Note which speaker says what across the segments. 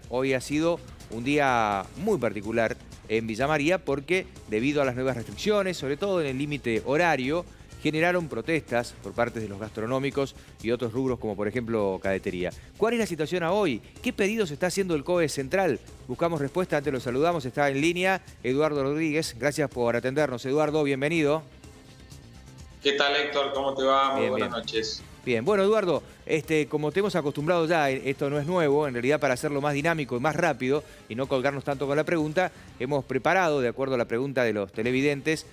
Speaker 1: hoy ha sido un día muy particular en Villa María porque debido a las nuevas restricciones, sobre todo en el límite horario, generaron protestas por parte de los gastronómicos y otros rubros como por ejemplo cadetería. ¿Cuál es la situación a hoy? ¿Qué pedidos está haciendo el COE Central? Buscamos respuesta, antes lo saludamos, está en línea Eduardo Rodríguez. Gracias por atendernos. Eduardo, bienvenido.
Speaker 2: ¿Qué tal, Héctor? ¿Cómo te va? Muy
Speaker 1: Bien,
Speaker 2: buenas
Speaker 1: bien.
Speaker 2: noches.
Speaker 1: Bien, bueno Eduardo, como te hemos acostumbrado ya, esto no es nuevo, en realidad para hacerlo más dinámico y más rápido y no colgarnos tanto con la pregunta, hemos preparado, de acuerdo a la pregunta de los televidentes,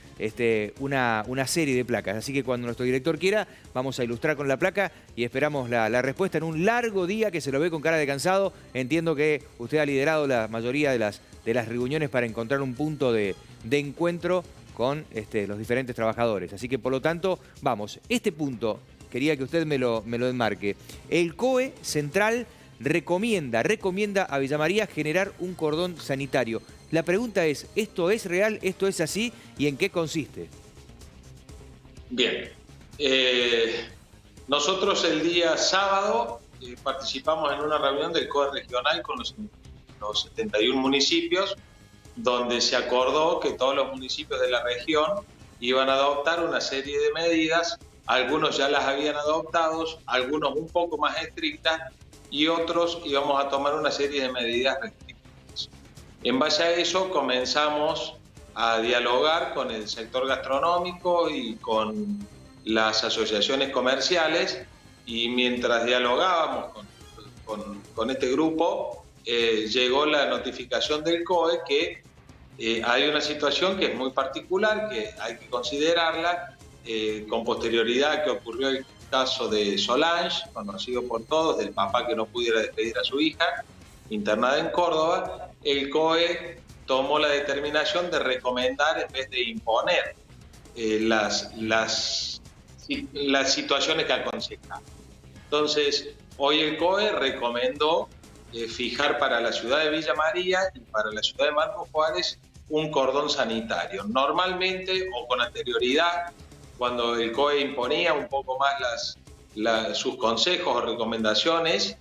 Speaker 1: una serie de placas. Así que cuando nuestro director quiera, vamos a ilustrar con la placa y esperamos la respuesta en un largo día que se lo ve con cara de cansado. Entiendo que usted ha liderado la mayoría de las reuniones para encontrar un punto de encuentro con los diferentes trabajadores. Así que por lo tanto, vamos, este punto quería que usted me lo enmarque. El COE Central recomienda a Villa María generar un cordón sanitario. La pregunta es, ¿esto es real? ¿Esto es así? ¿Y en qué consiste?
Speaker 2: Bien. Nosotros el día sábado participamos en una reunión del COE regional con los 71 municipios, donde se acordó que todos los municipios de la región iban a adoptar una serie de medidas. Algunos ya las habían adoptado, algunos un poco más estrictas y otros íbamos a tomar una serie de medidas restrictivas. En base a eso comenzamos a dialogar con el sector gastronómico y con las asociaciones comerciales, y mientras dialogábamos con este grupo, llegó la notificación del COE que hay una situación que es muy particular, que hay que considerarla. Con posterioridad que ocurrió el caso de Solange, conocido por todos, del papá que no pudiera despedir a su hija, internada en Córdoba, el COE tomó la determinación de recomendar en vez de imponer las situaciones que aconsejan. Entonces, hoy el COE recomendó fijar para la ciudad de Villa María y para la ciudad de Marcos Juárez un cordón sanitario. Normalmente o con anterioridad, cuando el COE imponía un poco más sus consejos o recomendaciones,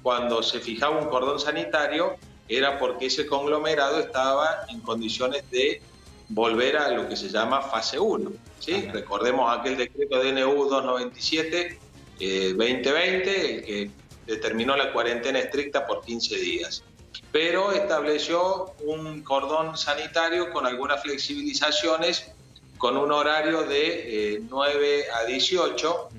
Speaker 2: cuando se fijaba un cordón sanitario, era porque ese conglomerado estaba en condiciones de volver a lo que se llama fase 1. ¿Sí? Recordemos aquel decreto DNU 297-2020, el que determinó la cuarentena estricta por 15 días. Pero estableció un cordón sanitario con algunas flexibilizaciones, con un horario de 9 a 18,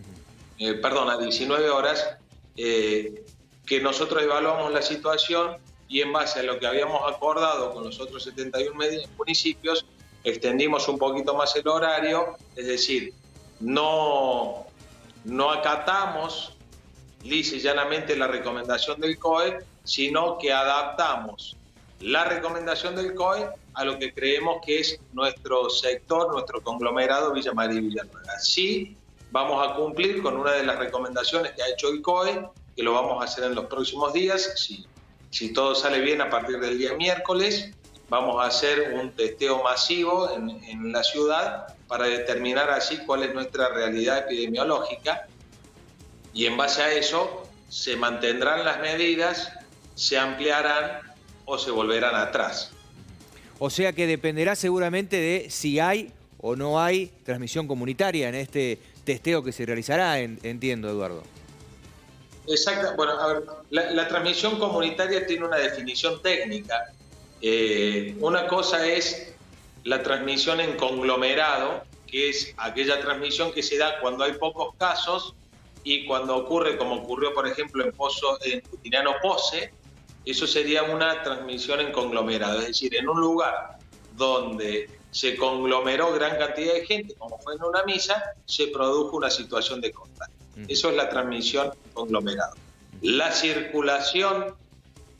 Speaker 2: a 19 horas, que nosotros evaluamos la situación y en base a lo que habíamos acordado con los otros 71 municipios, extendimos un poquito más el horario, es decir, no acatamos lisa y llanamente la recomendación del COE, sino que adaptamos la recomendación del COE a lo que creemos que es nuestro sector, nuestro conglomerado Villa María y Villanueva. Sí, vamos a cumplir con una de las recomendaciones que ha hecho el COE, que lo vamos a hacer en los próximos días. Si todo sale bien, a partir del día miércoles, vamos a hacer un testeo masivo en la ciudad para determinar así cuál es nuestra realidad epidemiológica, y en base a eso se mantendrán las medidas, se ampliarán o se volverán atrás.
Speaker 1: O sea que dependerá seguramente de si hay o no hay transmisión comunitaria en este testeo que se realizará, entiendo, Eduardo.
Speaker 2: Exacto. Bueno, a ver, la transmisión comunitaria tiene una definición técnica. Una cosa es la transmisión en conglomerado, que es aquella transmisión que se da cuando hay pocos casos y cuando ocurre, como ocurrió, por ejemplo, en Justiniano Posse. Eso sería una transmisión en conglomerado, es decir, en un lugar donde se conglomeró gran cantidad de gente, como fue en una misa, se produjo una situación de contagio. Eso es la transmisión en conglomerado. La circulación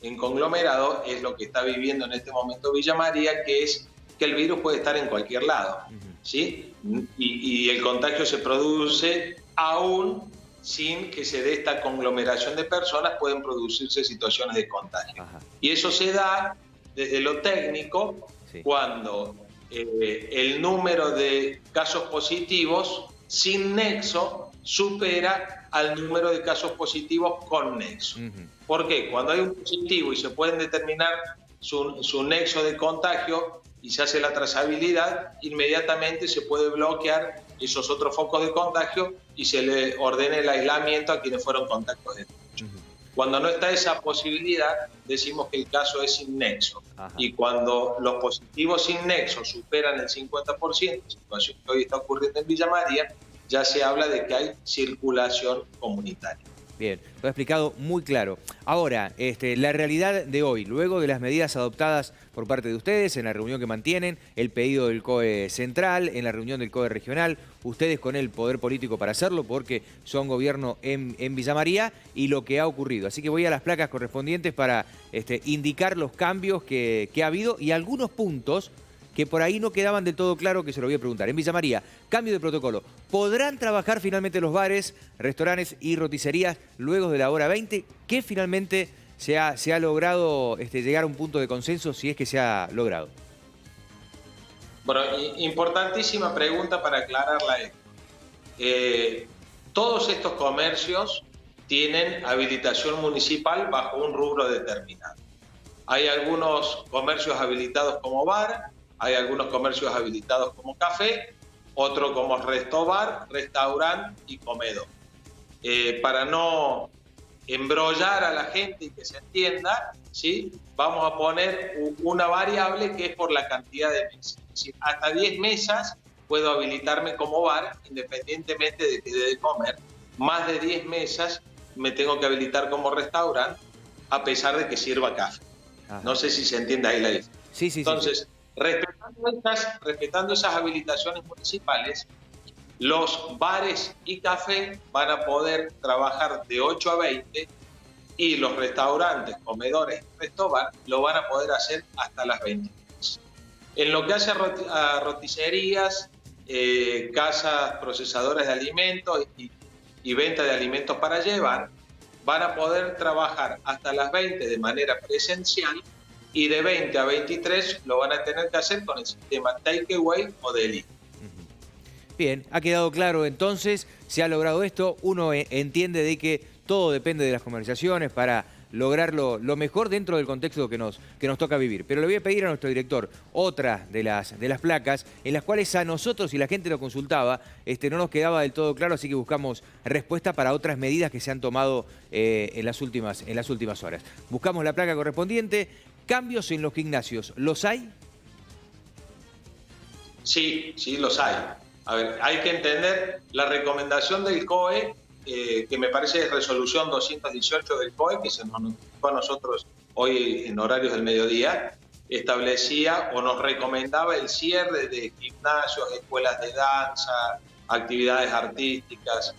Speaker 2: en conglomerado es lo que está viviendo en este momento Villa María, que es que el virus puede estar en cualquier lado, ¿sí? Y el contagio se produce aún sin que se dé esta conglomeración de personas, pueden producirse situaciones de contagio. Ajá. Y eso se da desde lo técnico, sí, cuando el número de casos positivos sin nexo supera al número de casos positivos con nexo. ¿Por qué? Cuando hay un positivo y se pueden determinar su nexo de contagio y se hace la trazabilidad, inmediatamente se puede bloquear esos otros focos de contagio y se le ordena el aislamiento a quienes fueron contactos estrechos. Cuando no está esa posibilidad, decimos que el caso es sin nexo. Y cuando los positivos sin nexo superan el 50%, situación que hoy está ocurriendo en Villa María, ya se habla de que hay circulación comunitaria.
Speaker 1: Bien, lo ha explicado muy claro. Ahora, la realidad de hoy, luego de las medidas adoptadas por parte de ustedes en la reunión que mantienen, el pedido del COE central, en la reunión del COE regional, ustedes con el poder político para hacerlo porque son gobierno en Villa María y lo que ha ocurrido. Así que voy a las placas correspondientes para indicar los cambios que ha habido y algunos puntos que por ahí no quedaban del todo claro, que se lo voy a preguntar. En Villa María, cambio de protocolo. ¿Podrán trabajar finalmente los bares, restaurantes y roticerías luego de la hora 20? ¿Qué finalmente se ha logrado llegar a un punto de consenso, si es que se ha logrado?
Speaker 2: Bueno, importantísima pregunta para aclararla. Todos estos comercios tienen habilitación municipal bajo un rubro determinado. Hay algunos comercios habilitados como bar, hay algunos comercios habilitados como café, otro como restobar, restaurante y comedor. Para no embrollar a la gente y que se entienda, ¿sí?, vamos a poner una variable que es por la cantidad de mesas. Es decir, hasta 10 mesas puedo habilitarme como bar, independientemente de que dé de comer. Más de 10 mesas me tengo que habilitar como restaurante, a pesar de que sirva café. No sé si se entiende ahí la diferencia.
Speaker 1: Sí.
Speaker 2: Entonces, respetando esas habilitaciones municipales, los bares y cafés van a poder trabajar de 8 a 20 y los restaurantes, comedores y restobar lo van a poder hacer hasta las 23. En lo que hace a roticerías, casas procesadoras de alimentos y venta de alimentos para llevar, van a poder trabajar hasta las 20 de manera presencial y de 20 a 23 lo van a tener que hacer con el sistema takeaway o delivery.
Speaker 1: Bien, ha quedado claro entonces, se ha logrado esto, uno entiende de que todo depende de las conversaciones para lograrlo lo mejor dentro del contexto que nos toca vivir. Pero le voy a pedir a nuestro director otra de las placas en las cuales a nosotros, y la gente lo consultaba, no nos quedaba del todo claro, así que buscamos respuesta para otras medidas que se han tomado en las últimas horas. Buscamos la placa correspondiente. ¿Cambios en los gimnasios los hay?
Speaker 2: Sí, los hay. A ver, hay que entender la recomendación del COE, que me parece es resolución 218 del COE, que se nos notificó a nosotros hoy en horarios del mediodía, establecía o nos recomendaba el cierre de gimnasios, escuelas de danza, actividades artísticas.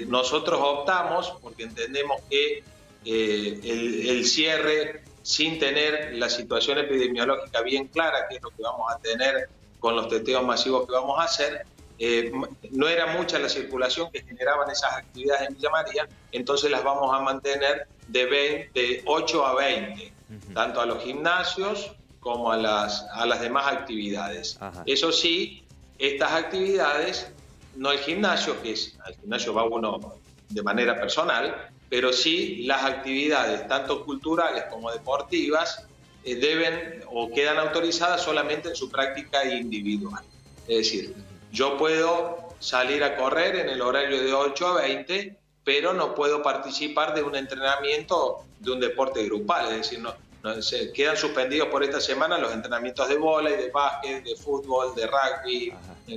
Speaker 2: Nosotros optamos, porque entendemos que el cierre sin tener la situación epidemiológica bien clara, que es lo que vamos a tener con los testeos masivos que vamos a hacer, no era mucha la circulación que generaban esas actividades en Villa María, entonces las vamos a mantener de 8 a 20, tanto a los gimnasios como a las demás actividades. Eso sí, estas actividades, no el gimnasio, al gimnasio va uno de manera personal, pero sí las actividades, tanto culturales como deportivas, deben o quedan autorizadas solamente en su práctica individual. Es decir, yo puedo salir a correr en el horario de 8 a 20, pero no puedo participar de un entrenamiento de un deporte grupal. Es decir, se quedan suspendidos por esta semana los entrenamientos de vóley, de básquet, de fútbol, de rugby,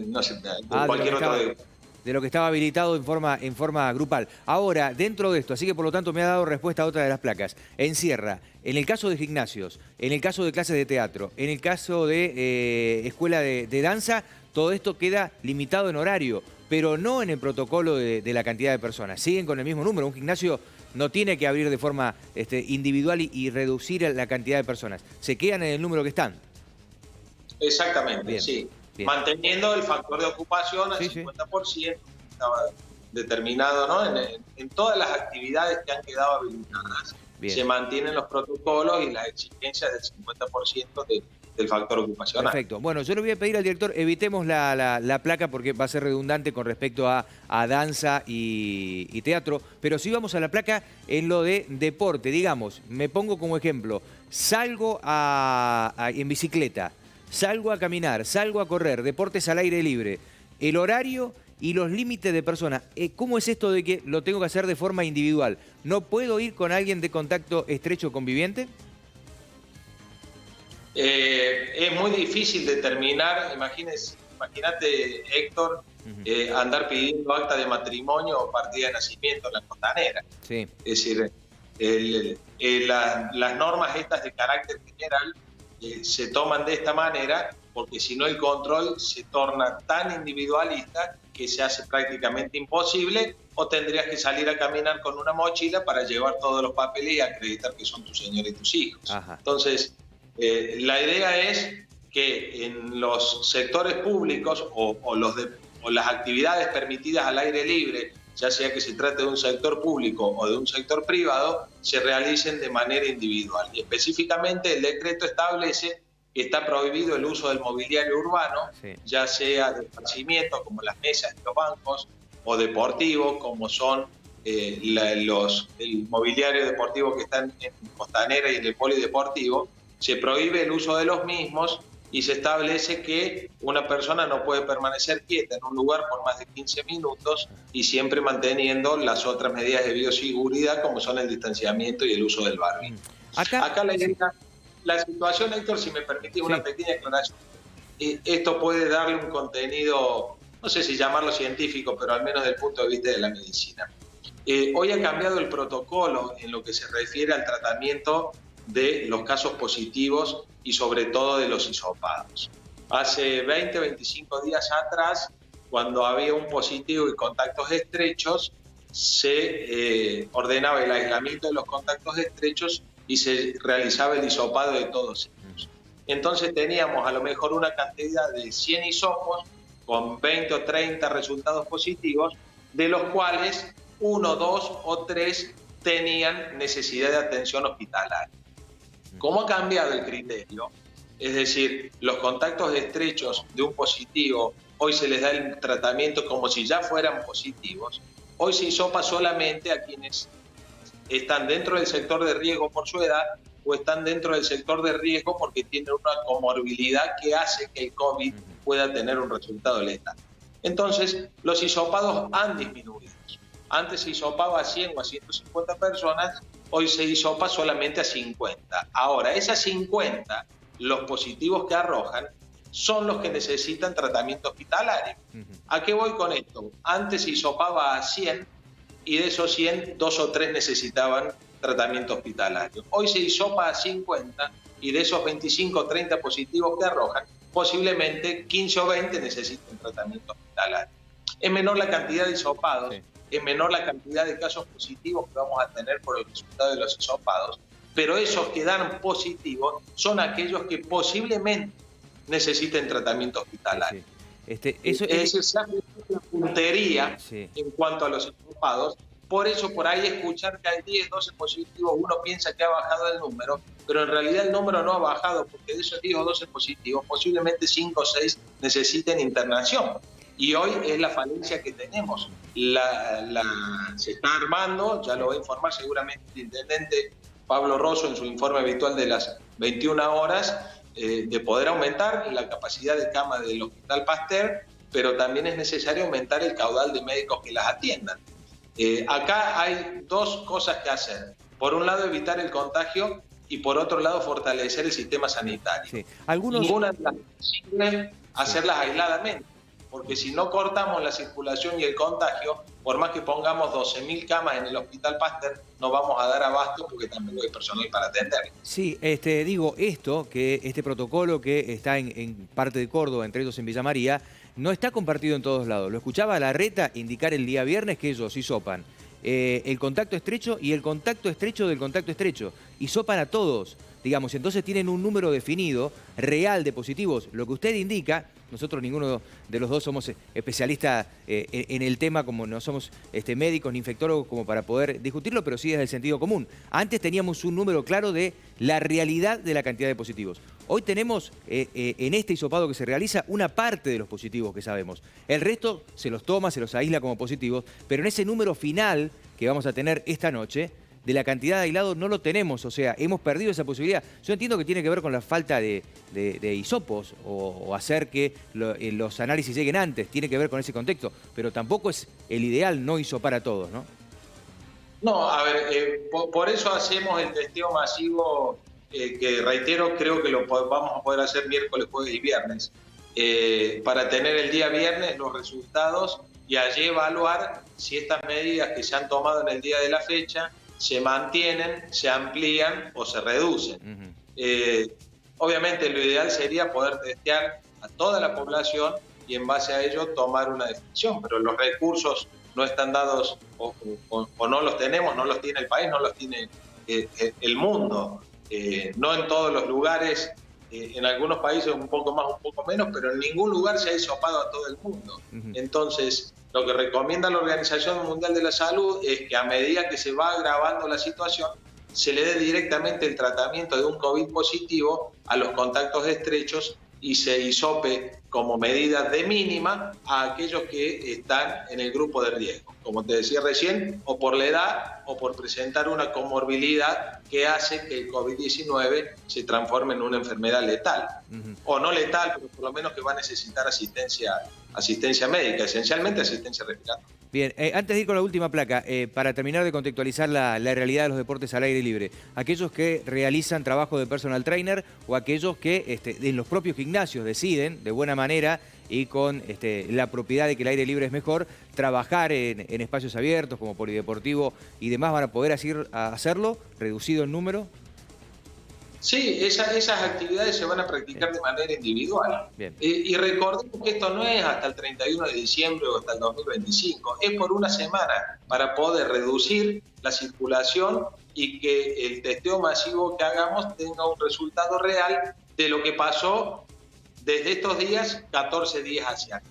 Speaker 2: no sé, de cualquier otro deporte.
Speaker 1: De lo que estaba habilitado en forma grupal. Ahora, dentro de esto, así que por lo tanto me ha dado respuesta a otra de las placas. Encierra, en el caso de gimnasios, en el caso de clases de teatro, en el caso de escuela de danza, todo esto queda limitado en horario, pero no en el protocolo de la cantidad de personas. Siguen con el mismo número. Un gimnasio no tiene que abrir de forma individual y reducir la cantidad de personas. Se quedan en el número que están.
Speaker 2: Exactamente,
Speaker 1: bien,
Speaker 2: sí.
Speaker 1: Bien.
Speaker 2: Manteniendo el factor de ocupación al 50%, que estaba determinado, ¿no? En todas las actividades que han quedado habilitadas, se mantienen los protocolos y las exigencias del 50% del factor ocupacional.
Speaker 1: Perfecto. Bueno, yo le voy a pedir al director, evitemos la placa porque va a ser redundante con respecto a danza y teatro, pero sí vamos a la placa en lo de deporte. Digamos, me pongo como ejemplo, salgo en bicicleta, salgo a caminar, salgo a correr, deportes al aire libre, el horario y los límites de personas. ¿Cómo es esto de que lo tengo que hacer de forma individual? ¿No puedo ir con alguien de contacto estrecho conviviente?
Speaker 2: Es muy difícil determinar, imagínate, Héctor, andar pidiendo acta de matrimonio o partida de nacimiento en la costanera.
Speaker 1: Sí.
Speaker 2: Es decir, las normas estas de carácter general se toman de esta manera porque si no el control se torna tan individualista que se hace prácticamente imposible, o tendrías que salir a caminar con una mochila para llevar todos los papeles y acreditar que son tu señora y tus hijos.
Speaker 1: Ajá.
Speaker 2: Entonces, la idea es que en los sectores públicos o las actividades permitidas al aire libre, ya sea que se trate de un sector público o de un sector privado, se realicen de manera individual. Y específicamente el decreto establece que está prohibido el uso del mobiliario urbano, sí, ya sea de esparcimiento como las mesas y los bancos, o deportivo como son el mobiliario deportivo que está en Costanera y en el polideportivo. Se prohíbe el uso de los mismos y se establece que una persona no puede permanecer quieta en un lugar por más de 15 minutos y siempre manteniendo las otras medidas de bioseguridad como son el distanciamiento y el uso del barbijo. Acá la situación, Héctor, si me permitís una pequeña aclaración, esto puede darle un contenido, no sé si llamarlo científico, pero al menos desde el punto de vista de la medicina. Hoy ha cambiado el protocolo en lo que se refiere al tratamiento de los casos positivos y sobre todo de los hisopados. Hace 20, 25 días atrás, cuando había un positivo y contactos estrechos, se ordenaba el aislamiento de los contactos estrechos y se realizaba el hisopado de todos ellos. Entonces teníamos a lo mejor una cantidad de 100 hisopos con 20 o 30 resultados positivos, de los cuales 1, 2 o 3 tenían necesidad de atención hospitalaria. ¿Cómo ha cambiado el criterio? Es decir, los contactos estrechos de un positivo, hoy se les da el tratamiento como si ya fueran positivos. Hoy se hisopa solamente a quienes están dentro del sector de riesgo por su edad o están dentro del sector de riesgo porque tienen una comorbilidad que hace que el COVID pueda tener un resultado letal. Entonces, los hisopados han disminuido. Antes se hisopaba a 100 o a 150 personas, hoy se hisopa solamente a 50. Ahora, esas 50, los positivos que arrojan, son los que necesitan tratamiento hospitalario. ¿A qué voy con esto? Antes se hisopaba a 100 y de esos 100, 2 o 3 necesitaban tratamiento hospitalario. Hoy se hisopa a 50 y de esos 25 o 30 positivos que arrojan, posiblemente 15 o 20 necesiten tratamiento hospitalario. Es menor la cantidad de hisopados, es menor la cantidad de casos positivos que vamos a tener por el resultado de los hisopados, pero esos que dan positivos son aquellos que posiblemente necesiten tratamiento hospitalario. Es decir, se hace una puntería en cuanto a los hisopados. Por eso por ahí escuchar que hay 10, 12 positivos, uno piensa que ha bajado el número, pero en realidad el número no ha bajado, porque de esos 10 o 12 positivos, posiblemente 5 o 6 necesiten internación. Y hoy es la falencia que tenemos. Se está armando, ya lo va a informar seguramente el intendente Pablo Rosso en su informe habitual de las 21 horas, de poder aumentar la capacidad de cama del Hospital Pasteur, pero también es necesario aumentar el caudal de médicos que las atiendan. Acá hay dos cosas que hacer. Por un lado, evitar el contagio y por otro lado, fortalecer el sistema sanitario. Sí. Ninguna de las posibles hacerlas aisladamente, porque si no cortamos la circulación y el contagio, por más que pongamos 12.000 camas en el Hospital Pasteur, no vamos a dar abasto porque tampoco hay personal para atender.
Speaker 1: Sí, digo, este protocolo que está en parte de Córdoba, entre ellos en Villa María, no está compartido en todos lados. Lo escuchaba a Larreta indicar el día viernes que ellos hisopan el contacto estrecho y el contacto estrecho del contacto estrecho. Hisopan a todos, digamos, entonces tienen un número definido, real de positivos. Lo que usted indica nosotros ninguno de los dos somos especialistas en el tema, como no somos médicos ni infectólogos como para poder discutirlo, pero sí desde el sentido común. Antes teníamos un número claro de la realidad de la cantidad de positivos. Hoy tenemos en este hisopado que se realiza una parte de los positivos que sabemos. El resto se los toma, se los aísla como positivos, pero en ese número final que vamos a tener esta noche, de la cantidad de aislados no lo tenemos, o sea, hemos perdido esa posibilidad. Yo entiendo que tiene que ver con la falta de hisopos o hacer que los análisis lleguen antes, tiene que ver con ese contexto, pero tampoco es el ideal no hisopar a todos, ¿no?
Speaker 2: No, a ver, por eso hacemos el testeo masivo, que reitero, creo que lo vamos a poder hacer miércoles, jueves y viernes, para tener el día viernes los resultados y allí evaluar si estas medidas que se han tomado en el día de la fecha se mantienen, se amplían o se reducen. Obviamente lo ideal sería poder testear a toda la población y en base a ello tomar una decisión, pero los recursos no están dados o no los tenemos, no los tiene el país, no los tiene el mundo. No en todos los lugares, en algunos países un poco más, un poco menos, pero en ningún lugar se ha hisopado a todo el mundo. Entonces, lo que recomienda la Organización Mundial de la Salud es que a medida que se va agravando la situación, se le dé directamente el tratamiento de un COVID positivo a los contactos estrechos y se hisope como medida de mínima a aquellos que están en el grupo de riesgo, como te decía recién, o por la edad o por presentar una comorbilidad que hace que el COVID-19 se transforme en una enfermedad letal. O no letal, pero por lo menos que va a necesitar asistencia médica, esencialmente asistencia respiratoria.
Speaker 1: Bien, antes de ir con la última placa, para terminar de contextualizar la realidad de los deportes al aire libre, aquellos que realizan trabajo de personal trainer o aquellos que en los propios gimnasios deciden de buena manera y con la propiedad de que el aire libre es mejor, trabajar en espacios abiertos como polideportivo y demás, ¿van a poder hacerlo, reducido el número?
Speaker 2: Sí, esas actividades se van a practicar de manera individual. Y recordemos que esto no es hasta el 31 de diciembre o hasta el 2025, es por una semana para poder reducir la circulación y que el testeo masivo que hagamos tenga un resultado real de lo que pasó desde estos días, 14 días hacia acá,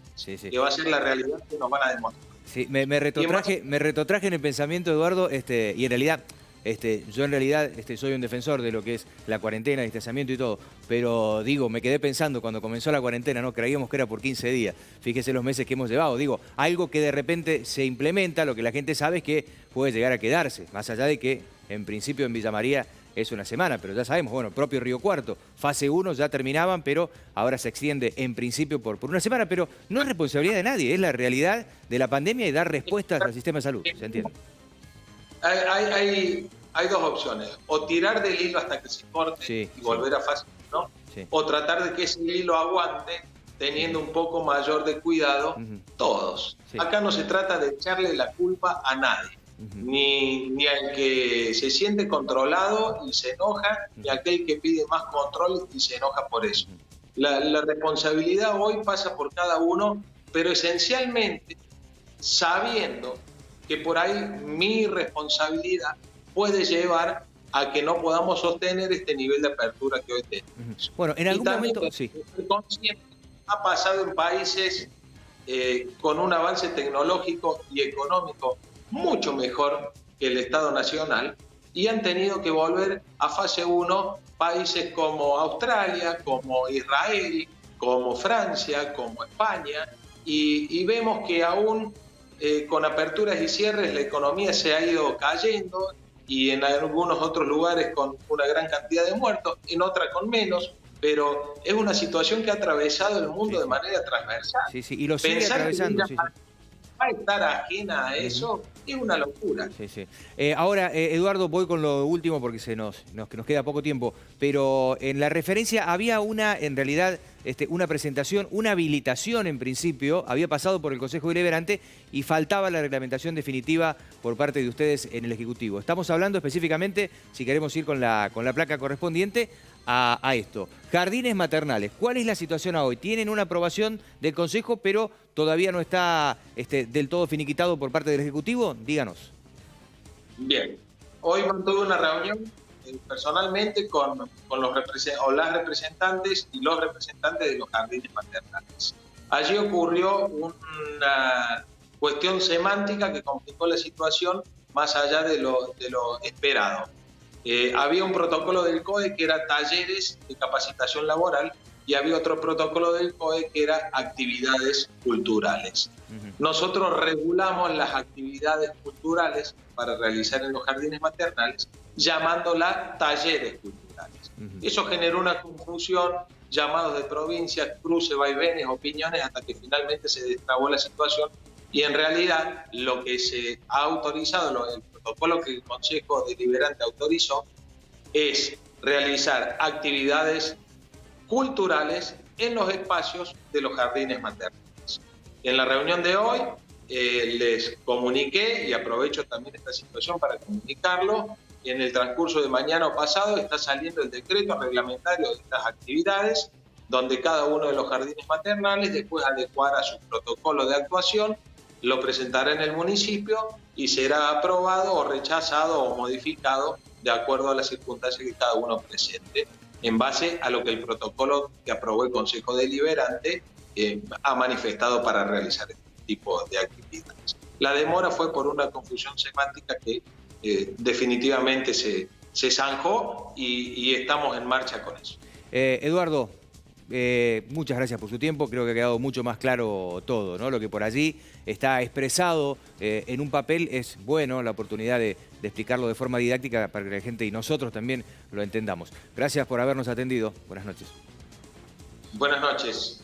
Speaker 2: que va a ser la realidad que nos van a demostrar.
Speaker 1: Sí, me retrotraje en el pensamiento, Eduardo, y en realidad... yo en realidad soy un defensor de lo que es la cuarentena, el distanciamiento y todo, pero digo, me quedé pensando cuando comenzó la cuarentena, ¿no? Creíamos que era por 15 días, fíjese los meses que hemos llevado, digo, algo que de repente se implementa, lo que la gente sabe es que puede llegar a quedarse, más allá de que en principio en Villa María es una semana, pero ya sabemos, bueno, propio Río Cuarto, fase 1 ya terminaban, pero ahora se extiende en principio por una semana, pero no es responsabilidad de nadie, es la realidad de la pandemia y dar respuestas al sistema de salud, ¿se entiende?
Speaker 2: Hay dos opciones, o tirar del hilo hasta que se corte y volver a fase 1, o tratar de que ese hilo aguante teniendo un poco mayor de cuidado todos. Acá no se trata de echarle la culpa a nadie, ni al que se siente controlado y se enoja, ni a aquel que pide más control y se enoja por eso. La responsabilidad hoy pasa por cada uno, pero esencialmente sabiendo que por ahí mi responsabilidad puede llevar a que no podamos sostener este nivel de apertura que hoy tenemos.
Speaker 1: Bueno, en algún momento, sí.
Speaker 2: Ha pasado en países con un avance tecnológico y económico mucho mejor que el Estado Nacional y han tenido que volver a fase 1 países como Australia, como Israel, como Francia, como España, y vemos que aún con aperturas y cierres la economía se ha ido cayendo y en algunos otros lugares con una gran cantidad de muertos, en otras con menos, pero es una situación que ha atravesado el mundo de manera transversal.
Speaker 1: Y lo sigue atravesando.
Speaker 2: Va a estar ajena a eso es una locura.
Speaker 1: Ahora, Eduardo, voy con lo último porque nos queda poco tiempo, pero en la referencia había en realidad, una presentación, una habilitación en principio, había pasado por el Consejo Deliberante y faltaba la reglamentación definitiva por parte de ustedes en el Ejecutivo. Estamos hablando específicamente, si queremos ir con la placa correspondiente, a esto. Jardines maternales, ¿cuál es la situación hoy? Tienen una aprobación del Consejo, pero todavía no está del todo finiquitado por parte del Ejecutivo. Díganos.
Speaker 2: Bien, hoy mantuve una reunión personalmente con las representantes y los representantes de los jardines maternales. Allí ocurrió una cuestión semántica que complicó la situación más allá de lo esperado. Había un protocolo del COE que era talleres de capacitación laboral y había otro protocolo del COE que era actividades culturales. Nosotros regulamos las actividades culturales para realizar en los jardines maternales, llamándolas talleres culturales. Eso generó una confusión, llamados de provincias, cruce, vaivenes, opiniones, hasta que finalmente se destrabó la situación. Y en realidad lo que se ha autorizado, el protocolo que el Consejo Deliberante autorizó, es realizar actividades culturales en los espacios de los jardines maternales. En la reunión de hoy les comuniqué, y aprovecho también esta situación para comunicarlo, en el transcurso de mañana o pasado está saliendo el decreto reglamentario de estas actividades, donde cada uno de los jardines maternales después adecuará su protocolo de actuación, lo presentará en el municipio y será aprobado o rechazado o modificado de acuerdo a las circunstancias que cada uno presente, en base a lo que el protocolo que aprobó el Consejo Deliberante ha manifestado para realizar este tipo de actividades. La demora fue por una confusión semántica que definitivamente se zanjó y estamos en marcha con eso.
Speaker 1: Eduardo, muchas gracias por su tiempo. Creo que ha quedado mucho más claro todo, ¿no? Lo que por allí está expresado en un papel es bueno, la oportunidad de explicarlo de forma didáctica para que la gente y nosotros también lo entendamos. Gracias por habernos atendido. Buenas noches.
Speaker 2: Buenas noches.